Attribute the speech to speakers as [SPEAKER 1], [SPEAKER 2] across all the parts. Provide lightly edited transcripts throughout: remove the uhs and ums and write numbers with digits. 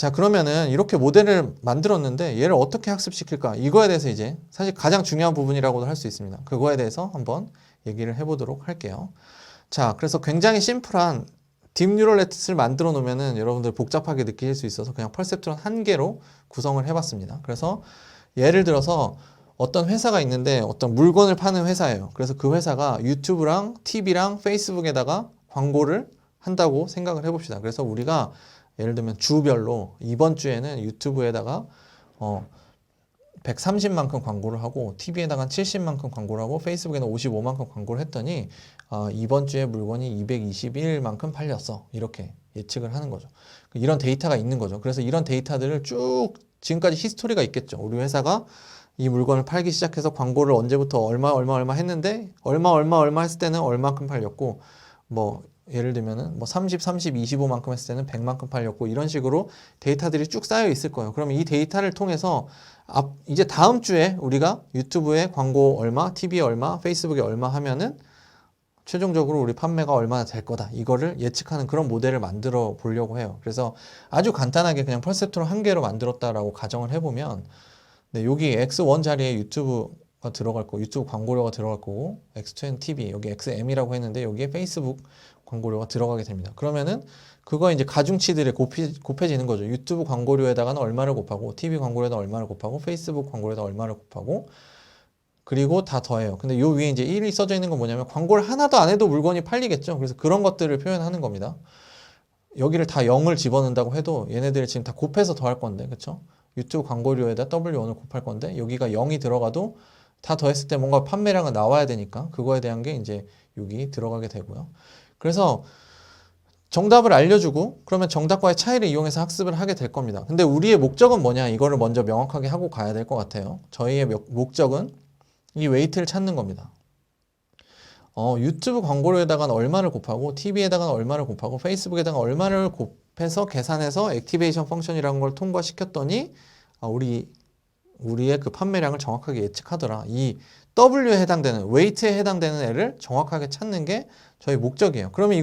[SPEAKER 1] 자, 그러면은 이렇게 모델을 만들었는데 얘를 어떻게 학습시킬까? 이거에 대해서 이제 사실 가장 중요한 부분이라고도 할 수 있습니다. 그거에 대해서 한번 얘기를 해보도록 할게요. 자, 그래서 굉장히 심플한 딥뉴럴 네트를 만들어 놓으면은 여러분들 복잡하게 느끼실 수 있어서 그냥 퍼셉트론 한 개로 구성을 해봤습니다. 그래서 예를 들어서 어떤 회사가 있는데 어떤 물건을 파는 회사예요. 그래서 그 회사가 유튜브랑 TV랑 페이스북에다가 광고를 한다고 생각을 해봅시다. 그래서 우리가 예를 들면 주별로 이번 주에는 유튜브에다가 130만큼 광고를 하고 TV에다가 70만큼 광고를 하고 페이스북에는 55만큼 광고를 했더니 이번 주에 물건이 221만큼 팔렸어. 이렇게 예측을 하는 거죠. 이런 데이터가 있는 거죠. 그래서 이런 데이터들을 쭉 지금까지 히스토리가 있겠죠. 우리 회사가 이 물건을 팔기 시작해서 광고를 언제부터 얼마 했는데 얼마 했을 때는 얼마큼 팔렸고 뭐 예를 들면은 뭐 30, 25만큼 했을 때는 100만큼 팔렸고 이런 식으로 데이터들이 쭉 쌓여 있을 거예요. 그러면 이 데이터를 통해서 이제 다음 주에 우리가 유튜브에 광고 얼마, TV에 얼마, 페이스북에 얼마 하면은 최종적으로 우리 판매가 얼마나 될 거다. 이거를 예측하는 그런 모델을 만들어 보려고 해요. 그래서 아주 간단하게 그냥 퍼셉트론 한 개로 만들었다라고 가정을 해보면 네, 여기 X1 자리에 유튜브가 들어갈 거고 유튜브 광고료가 들어갈 거고 X2는 TV, 여기 XM이라고 했는데 여기에 페이스북 광고료가 들어가게 됩니다. 그러면은 그거 이제 가중치들이 곱해지는 거죠. 유튜브 광고료에다가는 얼마를 곱하고 TV 광고료에다 얼마를 곱하고 페이스북 광고료에다 얼마를 곱하고 그리고 다 더해요. 근데 요 위에 이제 1이 써져 있는 건 뭐냐면 광고를 하나도 안 해도 물건이 팔리겠죠. 그래서 그런 것들을 표현하는 겁니다. 여기를 다 0을 집어넣는다고 해도 얘네들이 지금 다 곱해서 더할 건데, 그쵸? 유튜브 광고료에다 W1을 곱할 건데 여기가 0이 들어가도 다 더했을 때 뭔가 판매량은 나와야 되니까 그거에 대한 게 이제 여기 들어가게 되고요. 그래서 정답을 알려주고 그러면 정답과의 차이를 이용해서 학습을 하게 될 겁니다. 근데 우리의 목적은 뭐냐? 이거를 먼저 명확하게 하고 가야 될 것 같아요. 저희의 목적은 이 웨이트를 찾는 겁니다. 유튜브 광고료에다가는 얼마를 곱하고 TV에다가는 얼마를 곱하고 페이스북에다가 얼마를 곱해서 계산해서 액티베이션 펑션이라는 걸 통과시켰더니 우리의 그 판매량을 정확하게 예측하더라. 이 W에 해당되는 웨이트에 해당되는 애를 정확하게 찾는 게 저희 목적이에요. 그러면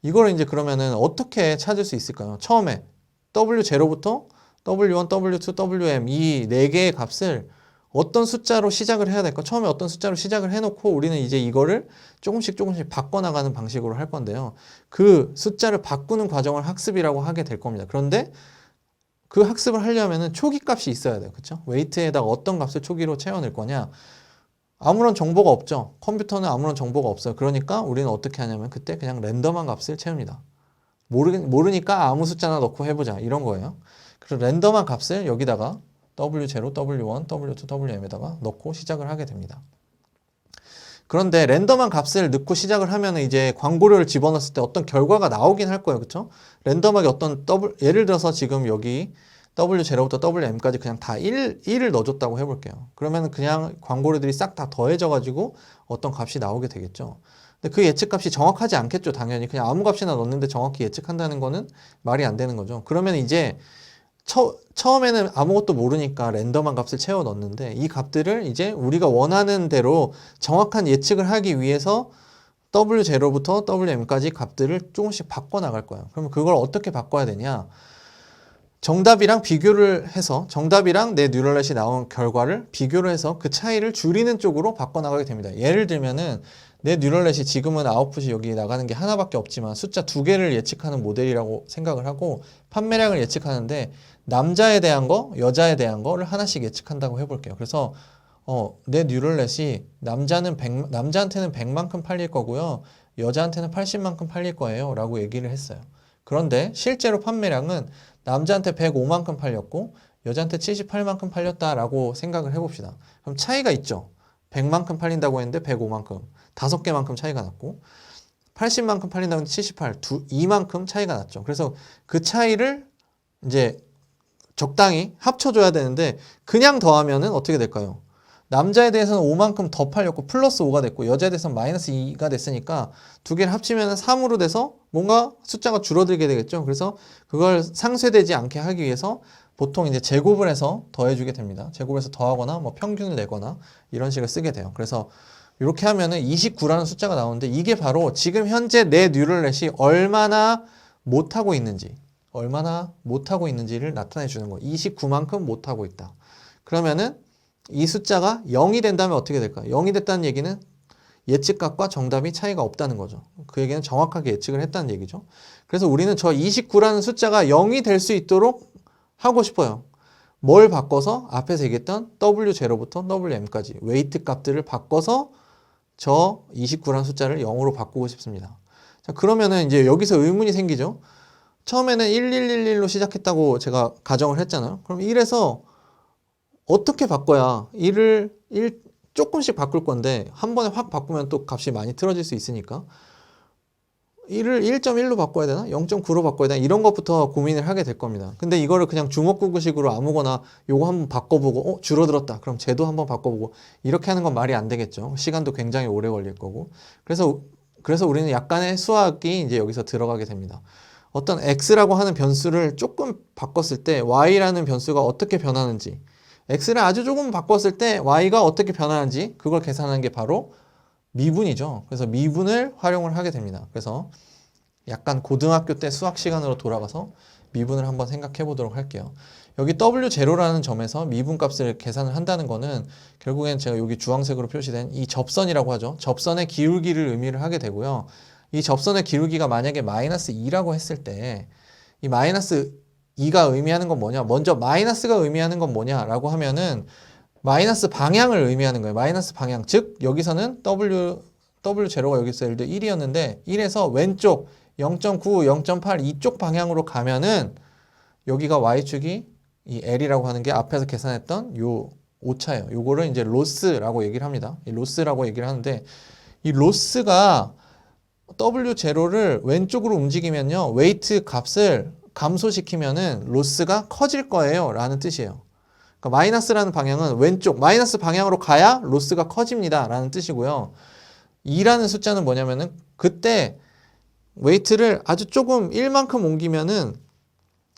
[SPEAKER 1] 이걸 이제 그러면은 어떻게 찾을 수 있을까요? 처음에 W0부터 W1, W2, WM 이 네 개의 값을 어떤 숫자로 시작을 해야 될까? 처음에 어떤 숫자로 시작을 해놓고 우리는 이제 이거를 조금씩 바꿔나가는 방식으로 할 건데요. 그 숫자를 바꾸는 과정을 학습이라고 하게 될 겁니다. 그런데 그 학습을 하려면은 초기 값이 있어야 돼요. 그쵸? 웨이트에다가 어떤 값을 초기로 채워넣을 거냐? 아무런 정보가 없죠. 컴퓨터는 아무런 정보가 없어요. 그러니까 우리는 어떻게 하냐면 그때 그냥 랜덤한 값을 채웁니다. 모르니까 아무 숫자나 넣고 해보자. 이런 거예요. 그래서 랜덤한 값을 여기다가 W0, W1, W2, WM에다가 넣고 시작을 하게 됩니다. 그런데 랜덤한 값을 넣고 시작을 하면 이제 광고료를 집어넣었을 때 어떤 결과가 나오긴 할 거예요. 그쵸? 랜덤하게 예를 들어서 지금 여기 W0부터 WM까지 그냥 다 1을 넣어줬다고 해볼게요. 그러면 그냥 광고료들이 싹 다 더해져가지고 어떤 값이 나오게 되겠죠. 근데 그 예측값이 정확하지 않겠죠. 당연히 그냥 아무 값이나 넣는데 정확히 예측한다는 거는 말이 안 되는 거죠. 그러면 이제 처음에는 아무것도 모르니까 랜덤한 값을 채워 넣는데 이 값들을 이제 우리가 원하는 대로 정확한 예측을 하기 위해서 W0부터 WM까지 값들을 조금씩 바꿔 나갈 거예요. 그러면 그걸 어떻게 바꿔야 되냐? 정답이랑 비교를 해서 정답이랑 내 뉴럴넷이 나온 결과를 비교를 해서 그 차이를 줄이는 쪽으로 바꿔나가게 됩니다. 예를 들면은 내 뉴럴넷이 지금은 아웃풋이 여기 나가는 게 하나밖에 없지만 숫자 2개를 예측하는 모델이라고 생각을 하고 판매량을 예측하는데 남자에 대한 거, 여자에 대한 거를 하나씩 예측한다고 해볼게요. 그래서 내 뉴럴넷이 남자한테는 100만큼 팔릴 거고요. 여자한테는 80만큼 팔릴 거예요. 라고 얘기를 했어요. 그런데 실제로 판매량은 남자한테 105만큼 팔렸고 여자한테 78만큼 팔렸다라고 생각을 해봅시다. 그럼 차이가 있죠. 100만큼 팔린다고 했는데 105만큼 5개만큼 차이가 났고 80만큼 팔린다고 했는데 78, 2만큼 차이가 났죠. 그래서 그 차이를 이제 적당히 합쳐줘야 되는데 그냥 더하면은 어떻게 될까요? 남자에 대해서는 5만큼 더 팔렸고 플러스 5가 됐고 여자에 대해서는 마이너스 2가 됐으니까 두 개를 합치면 3으로 돼서 뭔가 숫자가 줄어들게 되겠죠. 그래서 그걸 상쇄되지 않게 하기 위해서 보통 이제 제곱을 해서 더해주게 됩니다. 제곱해서 더하거나 뭐 평균을 내거나 이런 식을 쓰게 돼요. 그래서 이렇게 하면은 29라는 숫자가 나오는데 이게 바로 지금 현재 내 뉴럴넷이 얼마나 못하고 있는지 얼마나 못하고 있는지를 나타내 주는 거예요. 29만큼 못하고 있다. 그러면은 이 숫자가 0이 된다면 어떻게 될까요? 0이 됐다는 얘기는 예측값과 정답이 차이가 없다는 거죠. 그 얘기는 정확하게 예측을 했다는 얘기죠. 그래서 우리는 저 29라는 숫자가 0이 될 수 있도록 하고 싶어요. 뭘 바꿔서 앞에서 얘기했던 W0부터 WM까지 웨이트 값들을 바꿔서 저 29라는 숫자를 0으로 바꾸고 싶습니다. 자, 그러면은 이제 여기서 의문이 생기죠. 처음에는 1111로 시작했다고 제가 가정을 했잖아요. 그럼 1에서 어떻게 바꿔야 1을 조금씩 바꿀 건데 한 번에 확 바꾸면 또 값이 많이 틀어질 수 있으니까 1을 1.1로 바꿔야 되나? 0.9로 바꿔야 되나? 이런 것부터 고민을 하게 될 겁니다. 근데 이거를 그냥 주먹구구식으로 아무거나 요거 한번 바꿔보고 줄어들었다. 그럼 쟤도 한번 바꿔보고 이렇게 하는 건 말이 안 되겠죠. 시간도 굉장히 오래 걸릴 거고. 그래서 우리는 약간의 수학이 이제 여기서 들어가게 됩니다. 어떤 x라고 하는 변수를 조금 바꿨을 때 y라는 변수가 어떻게 변하는지 x를 아주 조금 바꿨을 때 y가 어떻게 변하는지 그걸 계산하는 게 바로 미분이죠. 그래서 미분을 활용을 하게 됩니다. 그래서 약간 고등학교 때 수학 시간으로 돌아가서 미분을 한번 생각해 보도록 할게요. 여기 W0라는 점에서 미분값을 계산을 한다는 거는 결국엔 제가 여기 주황색으로 표시된 이 접선이라고 하죠. 접선의 기울기를 의미를 하게 되고요. 이 접선의 기울기가 만약에 마이너스 2라고 했을 때 이 마이너스 2가 의미하는 건 뭐냐? 먼저 마이너스가 의미하는 건 뭐냐라고 하면은 마이너스 방향을 의미하는 거예요. 마이너스 방향. 즉 여기서는 W0가 여기서 예를 들어 1이었는데 1에서 왼쪽 0.9, 0.8 이쪽 방향으로 가면은 여기가 Y축이 이 L이라고 하는 게 앞에서 계산했던 요 오차예요. 요거를 이제 로스라고 얘기를 합니다. 이 로스라고 얘기를 하는데 이 로스가 W0를 왼쪽으로 움직이면요. 웨이트 값을 감소시키면은 로스가 커질 거예요. 라는 뜻이에요. 그러니까 마이너스라는 방향은 왼쪽, 마이너스 방향으로 가야 로스가 커집니다. 라는 뜻이고요. 2라는 숫자는 뭐냐면은 그때 웨이트를 아주 조금 1만큼 옮기면은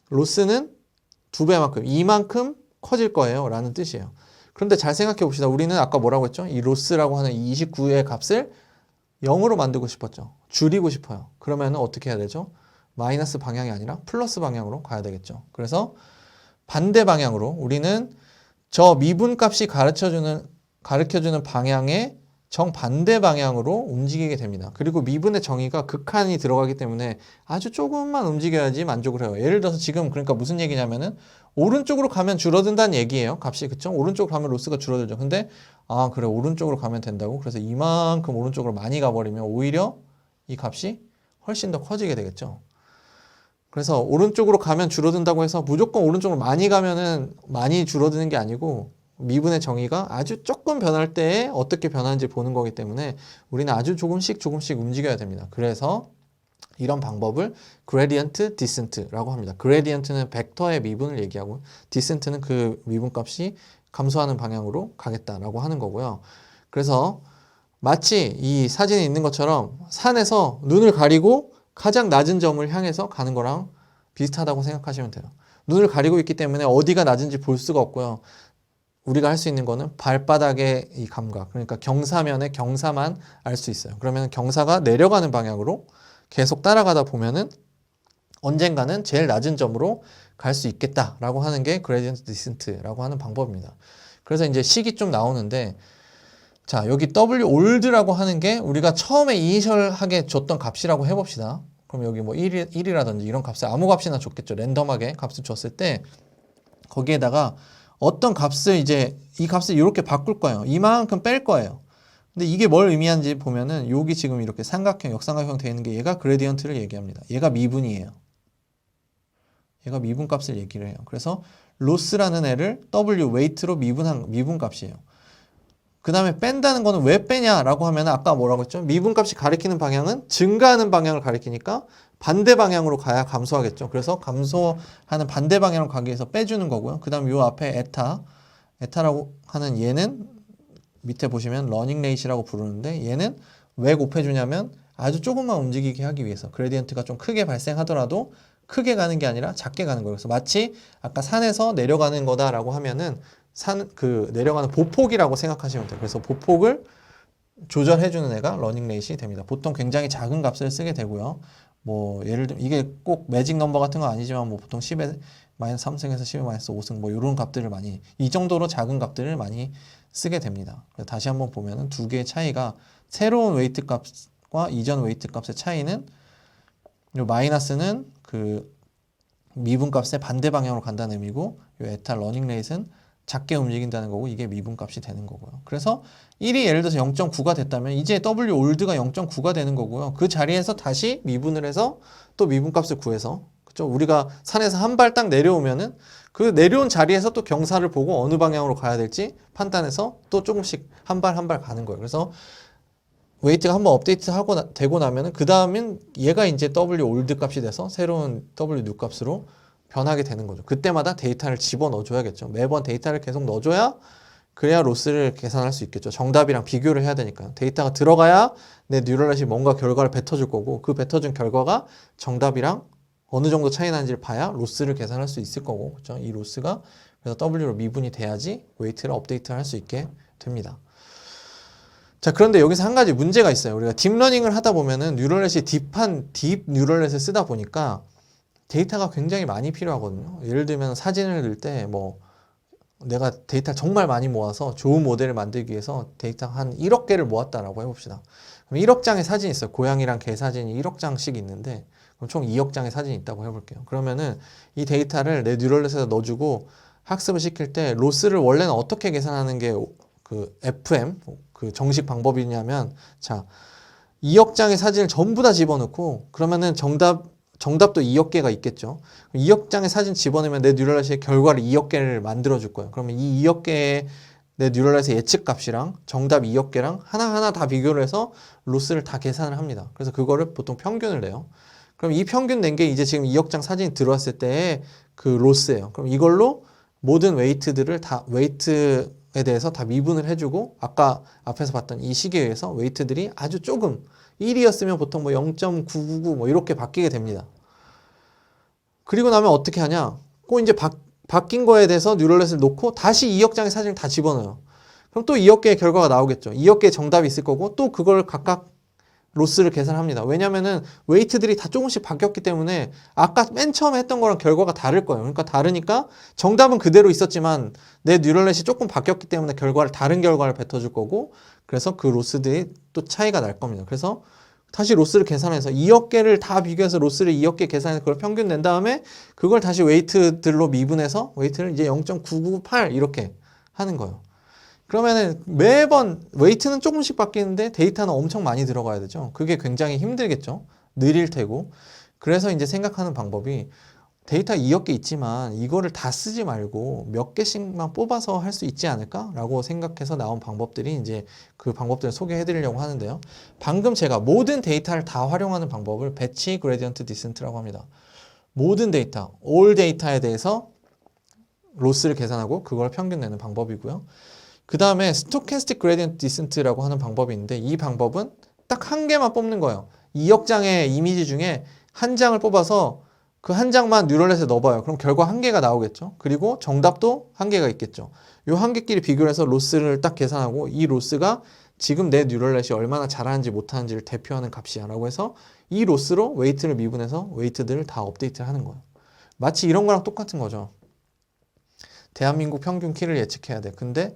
[SPEAKER 1] 로스는 2배만큼, 2만큼 커질 거예요. 라는 뜻이에요. 그런데 잘 생각해 봅시다. 우리는 아까 뭐라고 했죠? 이 로스라고 하는 29의 값을 0으로 만들고 싶었죠. 줄이고 싶어요. 그러면은 어떻게 해야 되죠? 마이너스 방향이 아니라 플러스 방향으로 가야 되겠죠. 그래서 반대 방향으로 우리는 저 미분값이 가르쳐주는 방향의 정반대 방향으로 움직이게 됩니다. 그리고 미분의 정의가 극한이 들어가기 때문에 아주 조금만 움직여야지 만족을 해요. 예를 들어서 지금 그러니까 무슨 얘기냐면은 오른쪽으로 가면 줄어든다는 얘기예요. 값이 그쵸? 오른쪽으로 가면 로스가 줄어들죠. 근데 그래 오른쪽으로 가면 된다고? 그래서 이만큼 오른쪽으로 많이 가버리면 오히려 이 값이 훨씬 더 커지게 되겠죠. 그래서 오른쪽으로 가면 줄어든다고 해서 무조건 오른쪽으로 많이 가면은 많이 줄어드는 게 아니고 미분의 정의가 아주 조금 변할 때에 어떻게 변하는지 보는 거기 때문에 우리는 아주 조금씩 움직여야 됩니다. 그래서 이런 방법을 gradient descent라고 합니다. gradient는 벡터의 미분을 얘기하고 descent는 그 미분값이 감소하는 방향으로 가겠다라고 하는 거고요. 그래서 마치 이 사진에 있는 것처럼 산에서 눈을 가리고 가장 낮은 점을 향해서 가는 거랑 비슷하다고 생각하시면 돼요. 눈을 가리고 있기 때문에 어디가 낮은지 볼 수가 없고요. 우리가 할 수 있는 거는 발바닥의 이 감각, 그러니까 경사면의 경사만 알 수 있어요. 그러면 경사가 내려가는 방향으로 계속 따라가다 보면은 언젠가는 제일 낮은 점으로 갈 수 있겠다라고 하는 게 gradient descent라고 하는 방법입니다. 그래서 이제 식이 좀 나오는데 자, 여기 W old라고 하는 게 우리가 처음에 이니셜하게 줬던 값이라고 해봅시다. 그럼 여기 뭐 1이라든지 이런 값을 아무 값이나 줬겠죠. 랜덤하게 값을 줬을 때 거기에다가 어떤 값을 이제 이 값을 이렇게 바꿀 거예요. 이만큼 뺄 거예요. 근데 이게 뭘 의미하는지 보면은 여기 지금 이렇게 삼각형, 역삼각형 되어 있는 게 얘가 그레디언트를 얘기합니다. 얘가 미분이에요. 얘가 미분 값을 얘기를 해요. 그래서 로스라는 애를 W 웨이트로 미분 값이에요. 그 다음에 뺀다는 거는 왜 빼냐라고 하면 아까 뭐라고 했죠? 미분값이 가리키는 방향은 증가하는 방향을 가리키니까 반대 방향으로 가야 감소하겠죠. 그래서 감소하는 반대 방향으로 가기 위해서 빼주는 거고요. 그 다음 요 앞에 에타라고 하는 얘는 밑에 보시면 러닝 레이시라고 부르는데 얘는 왜 곱해주냐면 아주 조금만 움직이게 하기 위해서 그레디언트가 좀 크게 발생하더라도 크게 가는 게 아니라 작게 가는 거예요. 그래서 마치 아까 산에서 내려가는 거다라고 하면은 내려가는 보폭이라고 생각하시면 돼요. 그래서 보폭을 조절해주는 애가 러닝 레이시 됩니다. 보통 굉장히 작은 값을 쓰게 되고요. 뭐 예를 들면 이게 꼭 매직 넘버 같은 건 아니지만 뭐 보통 10에 마이너스 3승에서 10에 마이너스 5승 뭐 이런 값들을 많이 이 정도로 작은 값들을 많이 쓰게 됩니다. 다시 한번 보면은 두 개의 차이가 새로운 웨이트 값과 이전 웨이트 값의 차이는 요 마이너스는 그 미분값의 반대 방향으로 간다는 의미고 요 에타 러닝 레이트는 작게 움직인다는 거고 이게 미분값이 되는 거고요. 그래서 1이 예를 들어서 0.9가 됐다면 이제 W 올드가 0.9가 되는 거고요. 그 자리에서 다시 미분을 해서 또 미분값을 구해서 그죠? 우리가 산에서 한 발 딱 내려오면은 그 내려온 자리에서 또 경사를 보고 어느 방향으로 가야 될지 판단해서 또 조금씩 한 발 한 발 가는 거예요. 그래서 웨이트가 한번 업데이트 하고 되고 나면은 그 다음엔 얘가 이제 W 올드 값이 돼서 새로운 W 뉴 값으로 변하게 되는 거죠. 그때마다 데이터를 집어 넣어줘야겠죠. 매번 데이터를 계속 넣어줘야 그래야 로스를 계산할 수 있겠죠. 정답이랑 비교를 해야 되니까요. 데이터가 들어가야 내 뉴럴넷이 뭔가 결과를 뱉어줄 거고 그 뱉어준 결과가 정답이랑 어느 정도 차이 나는지를 봐야 로스를 계산할 수 있을 거고 그렇죠? 이 로스가 그래서 W로 미분이 돼야지 웨이트를 업데이트할 수 있게 됩니다. 자, 그런데 여기서 한 가지 문제가 있어요. 우리가 딥러닝을 하다 보면은 뉴럴넷이 딥 뉴럴넷을 쓰다 보니까 데이터가 굉장히 많이 필요하거든요. 예를 들면 사진을 넣을 때 뭐 내가 데이터를 정말 많이 모아서 좋은 모델을 만들기 위해서 데이터 한 1억 개를 모았다라고 해봅시다. 그럼 1억 장의 사진이 있어요. 고양이랑 개 사진이 1억 장씩 있는데 그럼 총 2억 장의 사진이 있다고 해볼게요. 그러면은 이 데이터를 내 뉴럴넷에다 넣어주고 학습을 시킬 때 로스를 원래는 어떻게 계산하는 게 그 FM 그 정식 방법이냐면 자 2억 장의 사진을 전부 다 집어넣고 그러면은 정답도 2억 개가 있겠죠. 2억 장의 사진 집어넣으면 내 뉴럴넷의 결과를 2억 개를 만들어 줄 거예요. 그러면 이 2억 개의 내 뉴럴넷의 예측 값이랑 정답 2억 개랑 하나하나 다 비교를 해서 로스를 다 계산을 합니다. 그래서 그거를 보통 평균을 내요. 그럼 이 평균 낸 게 이제 지금 2억 장 사진이 들어왔을 때의 그 로스예요. 그럼 이걸로 모든 웨이트들을 다 웨이트에 대해서 다 미분을 해주고 아까 앞에서 봤던 이 식에 의해서 웨이트들이 아주 조금 1이었으면 보통 뭐 0.999 뭐 이렇게 바뀌게 됩니다. 그리고 나면 어떻게 하냐? 꼭 이제 바뀐 거에 대해서 뉴럴넷을 놓고 다시 2억 장의 사진을 다 집어넣어요. 그럼 또 2억 개의 결과가 나오겠죠. 2억 개의 정답이 있을 거고 또 그걸 각각 로스를 계산합니다. 왜냐면은 웨이트들이 다 조금씩 바뀌었기 때문에 아까 맨 처음에 했던 거랑 결과가 다를 거예요. 그러니까 다르니까 정답은 그대로 있었지만 내 뉴럴넷이 조금 바뀌었기 때문에 다른 결과를 뱉어줄 거고 그래서 그 로스들이 또 차이가 날 겁니다. 그래서 다시 로스를 계산해서 2억 개를 다 비교해서 로스를 2억 개 계산해서 그걸 평균 낸 다음에 그걸 다시 웨이트들로 미분해서 웨이트를 이제 0.998 이렇게 하는 거예요. 그러면은 매번 웨이트는 조금씩 바뀌는데 데이터는 엄청 많이 들어가야 되죠. 그게 굉장히 힘들겠죠. 느릴 테고. 그래서 이제 생각하는 방법이 데이터 2억 개 있지만 이거를 다 쓰지 말고 몇 개씩만 뽑아서 할 수 있지 않을까라고 생각해서 나온 방법들이 이제 그 방법들을 소개해 드리려고 하는데요. 방금 제가 모든 데이터를 다 활용하는 방법을 배치 그레디언트 디센트라고 합니다. 모든 데이터, all 데이터에 대해서 로스를 계산하고 그걸 평균 내는 방법이고요. 그 다음에 스토캐스틱 그레디언트 디센트라고 하는 방법이 있는데 이 방법은 딱 한 개만 뽑는 거예요. 2억 장의 이미지 중에 한 장을 뽑아서 그 한 장만 뉴럴넷에 넣어봐요. 그럼 결과 한 개가 나오겠죠. 그리고 정답도 한 개가 있겠죠. 이 한 개끼리 비교를 해서 로스를 딱 계산하고 이 로스가 지금 내 뉴럴넷이 얼마나 잘하는지 못하는지를 대표하는 값이야 라고 해서 이 로스로 웨이트를 미분해서 웨이트들을 다 업데이트를 하는 거예요. 마치 이런 거랑 똑같은 거죠. 대한민국 평균 키를 예측해야 돼. 근데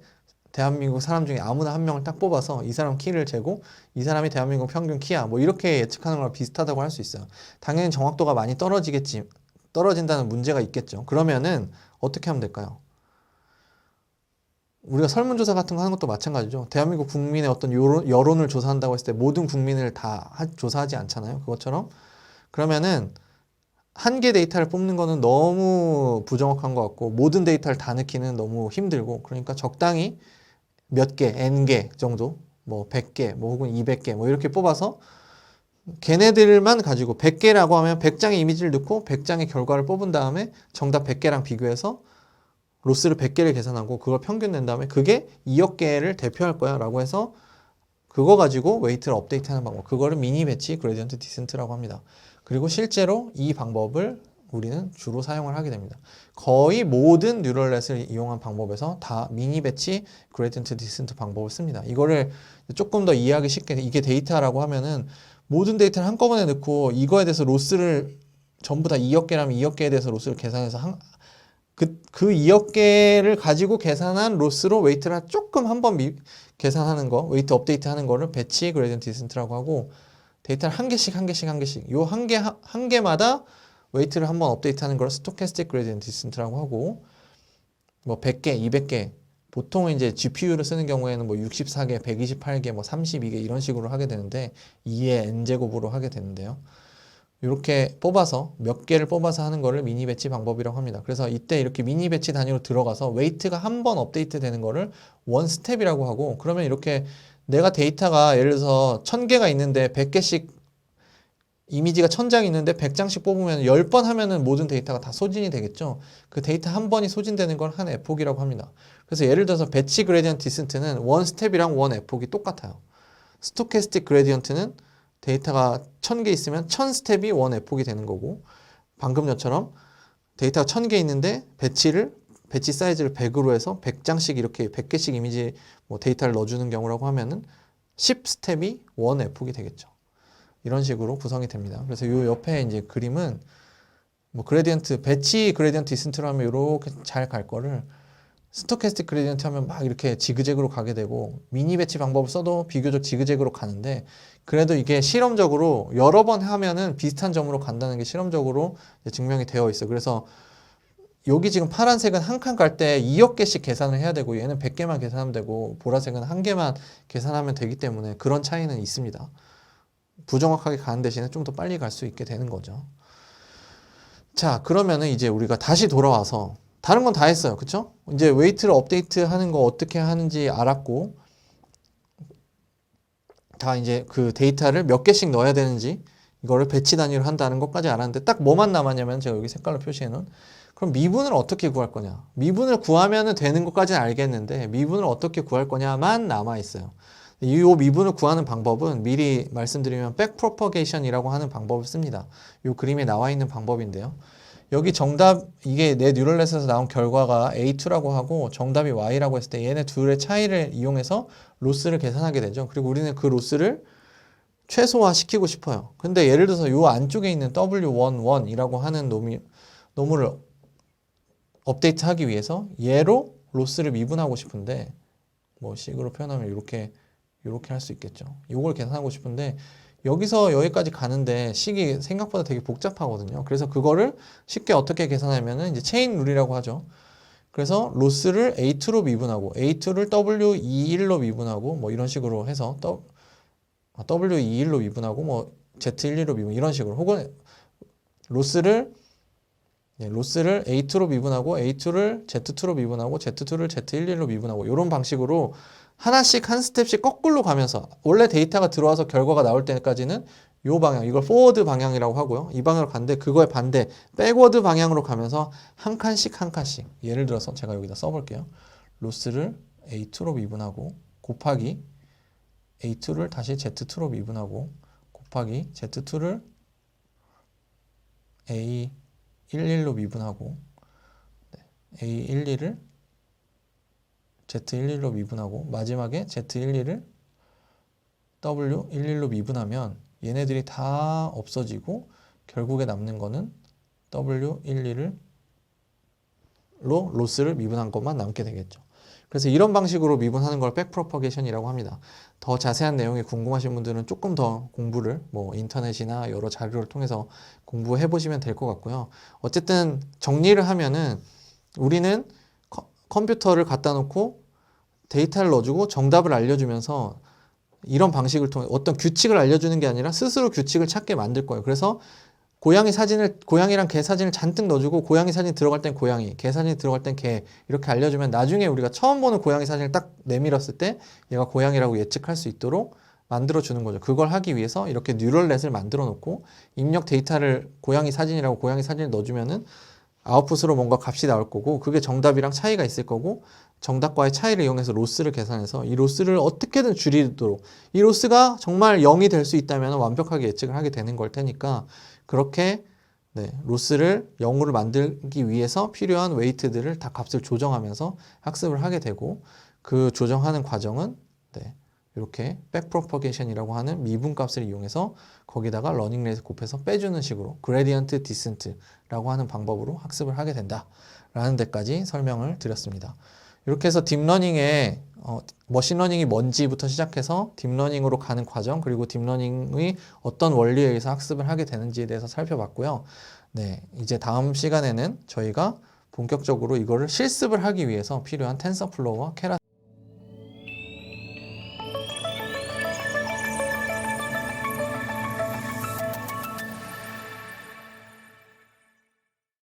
[SPEAKER 1] 대한민국 사람 중에 아무나 한 명을 딱 뽑아서 이 사람 키를 재고 이 사람이 대한민국 평균 키야 뭐 이렇게 예측하는 거랑 비슷하다고 할 수 있어요. 당연히 정확도가 많이 떨어진다는 문제가 있겠죠. 그러면은 어떻게 하면 될까요? 우리가 설문조사 같은 거 하는 것도 마찬가지죠. 대한민국 국민의 어떤 여론을 조사한다고 했을 때 모든 국민을 다 조사하지 않잖아요. 그것처럼 그러면은 한 개 데이터를 뽑는 거는 너무 부정확한 것 같고 모든 데이터를 다 넣기는 너무 힘들고 그러니까 적당히 몇 개, N개 정도, 뭐 100개, 뭐 혹은 200개, 뭐 이렇게 뽑아서 걔네들만 가지고 100개라고 하면 100장의 이미지를 넣고 100장의 결과를 뽑은 다음에 정답 100개랑 비교해서 로스를 100개를 계산하고 그걸 평균 낸 다음에 그게 2억 개를 대표할 거야 라고 해서 그거 가지고 웨이트를 업데이트하는 방법. 그거를 미니 배치 그레디언트 디센트라고 합니다. 그리고 실제로 이 방법을 우리는 주로 사용을 하게 됩니다. 거의 모든 뉴럴넷을 이용한 방법에서 다 미니 배치 그레디언트 디센트 방법을 씁니다. 이거를 조금 더 이해하기 쉽게 이게 데이터라고 하면은 모든 데이터를 한꺼번에 넣고 이거에 대해서 로스를 전부 다 2억 개라면 2억 개에 대해서 로스를 계산해서 그 2억 개를 가지고 계산한 로스로 웨이트를 조금 한번 계산하는 거, 웨이트 업데이트 하는 거를 배치 그레디언트 디센트라고 하고, 데이터를 한 개씩 요 한 개마다 웨이트를 한번 업데이트 하는 걸 스토캐스틱 그레디언트 디센트라고 하고, 뭐 100개, 200개, 보통은 이제 GPU를 쓰는 경우에는 뭐 64개, 128개, 뭐 32개 이런 식으로 하게 되는데 2의 n제곱으로 하게 되는데요. 이렇게 뽑아서 몇 개를 뽑아서 하는 거를 미니 배치 방법이라고 합니다. 그래서 이때 이렇게 미니 배치 단위로 들어가서 웨이트가 한 번 업데이트 되는 거를 원 스텝이라고 하고, 그러면 이렇게 내가 데이터가 예를 들어서 1000개가 있는데 100개씩 이미지가 1000장이 있는데 100장씩 뽑으면 10번 하면은 모든 데이터가 다 소진이 되겠죠. 그 데이터 한 번이 소진되는 걸 한 에폭이라고 합니다. 그래서 예를 들어서 배치 그레디언트 디센트는 원 스텝이랑 원 에폭이 똑같아요. 스토캐스틱 그레디언트는 데이터가 1000개 있으면 1000스텝이 원 에폭이 되는 거고, 방금 전처럼 데이터가 1000개 있는데 배치 사이즈를 100으로 해서 100장씩 이렇게 100개씩 이미지 뭐 데이터를 넣어주는 경우라고 하면은 10스텝이 원 에폭이 되겠죠. 이런 식으로 구성이 됩니다. 그래서 요 옆에 이제 그림은 뭐 배치 그레디언트 디센트로 하면 이렇게 잘 갈 거를 스토캐스틱 그레디언트 하면 막 이렇게 지그재그로 가게 되고, 미니 배치 방법을 써도 비교적 지그재그로 가는데, 그래도 이게 실험적으로 여러 번 하면은 비슷한 점으로 간다는 게 실험적으로 증명이 되어 있어요. 그래서 여기 지금 파란색은 한 칸 갈 때 2억 개씩 계산을 해야 되고, 얘는 100개만 계산하면 되고, 보라색은 한 개만 계산하면 되기 때문에 그런 차이는 있습니다. 부정확하게 가는 대신에 좀 더 빨리 갈 수 있게 되는 거죠. 자, 그러면은 이제 우리가 다시 돌아와서 다른 건 다 했어요. 그쵸? 이제 웨이트를 업데이트 하는 거 어떻게 하는지 알았고, 다 이제 그 데이터를 몇 개씩 넣어야 되는지, 이거를 배치 단위로 한다는 것까지 알았는데, 딱 뭐만 남았냐면 제가 여기 색깔로 표시해 놓은, 그럼 미분을 어떻게 구할 거냐? 미분을 구하면 되는 것까지는 알겠는데, 미분을 어떻게 구할 거냐만 남아 있어요. 이 미분을 구하는 방법은 미리 말씀드리면 백프로퍼게이션이라고 하는 방법을 씁니다. 이 그림에 나와 있는 방법인데요. 여기 정답, 이게 내 뉴럴넷에서 나온 결과가 A2라고 하고 정답이 Y라고 했을 때 얘네 둘의 차이를 이용해서 로스를 계산하게 되죠. 그리고 우리는 그 로스를 최소화 시키고 싶어요. 근데 예를 들어서 이 안쪽에 있는 W11이라고 하는 놈을 업데이트 하기 위해서 얘로 로스를 미분하고 싶은데, 뭐 식으로 표현하면 이렇게 할 수 있겠죠. 이걸 계산하고 싶은데 여기서 여기까지 가는데 식이 생각보다 되게 복잡하거든요. 그래서 그거를 쉽게 어떻게 계산하면은 이제 체인 룰이라고 하죠. 그래서 로스를 A2로 미분하고 A2를 W21로 미분하고 뭐 이런 식으로 해서 W21로 미분하고 뭐 Z11로 미분 이런 식으로, 혹은 로스를 A2로 미분하고 A2를 Z2로 미분하고 Z2를 Z11로 미분하고 이런 방식으로 하나씩 한 스텝씩 거꾸로 가면서, 원래 데이터가 들어와서 결과가 나올 때까지는 이 방향, 이걸 포워드 방향이라고 하고요. 이 방향으로 갔는데 그거의 반대 백워드 방향으로 가면서 한 칸씩 예를 들어서 제가 여기다 써볼게요. 로스를 A2로 미분하고 곱하기 A2를 다시 Z2로 미분하고 곱하기 Z2를 A11로 미분하고 A12를 Z11로 미분하고 마지막에 Z12를 W11로 미분하면 얘네들이 다 없어지고 결국에 남는 거는 W12로 로스를 미분한 것만 남게 되겠죠. 그래서 이런 방식으로 미분하는 걸 백프로퍼게이션이라고 합니다. 더 자세한 내용이 궁금하신 분들은 조금 더 공부를 뭐 인터넷이나 여러 자료를 통해서 공부해 보시면 될 것 같고요. 어쨌든 정리를 하면은 우리는 컴퓨터를 갖다 놓고 데이터를 넣어주고 정답을 알려주면서 이런 방식을 통해 어떤 규칙을 알려주는 게 아니라 스스로 규칙을 찾게 만들 거예요. 그래서 고양이랑 개 사진을 잔뜩 넣어주고 고양이 사진 들어갈 땐 고양이, 개 사진 들어갈 땐 개 이렇게 알려주면 나중에 우리가 처음 보는 고양이 사진을 딱 내밀었을 때 얘가 고양이라고 예측할 수 있도록 만들어주는 거죠. 그걸 하기 위해서 이렇게 뉴럴넷을 만들어 놓고 입력 데이터를 고양이 사진이라고 고양이 사진을 넣어주면은 아웃풋으로 뭔가 값이 나올 거고, 그게 정답이랑 차이가 있을 거고, 정답과의 차이를 이용해서 로스를 계산해서 이 로스를 어떻게든 줄이도록, 이 로스가 정말 0이 될 수 있다면 완벽하게 예측을 하게 되는 걸 테니까, 그렇게 로스를 0으로 만들기 위해서 필요한 웨이트들을 다 값을 조정하면서 학습을 하게 되고, 그 조정하는 과정은 이렇게 백프로퍼게이션이라고 하는 미분값을 이용해서 거기다가 러닝 레이트 곱해서 빼주는 식으로 그레디언트 디센트라고 하는 방법으로 학습을 하게 된다라는 데까지 설명을 드렸습니다. 이렇게 해서 딥러닝의 머신러닝이 뭔지부터 시작해서 딥러닝으로 가는 과정, 그리고 딥러닝의 어떤 원리에 의해서 학습을 하게 되는지에 대해서 살펴봤고요. 네, 이제 다음 시간에는 저희가 본격적으로 이거를 실습을 하기 위해서 필요한 텐서플로우와 케라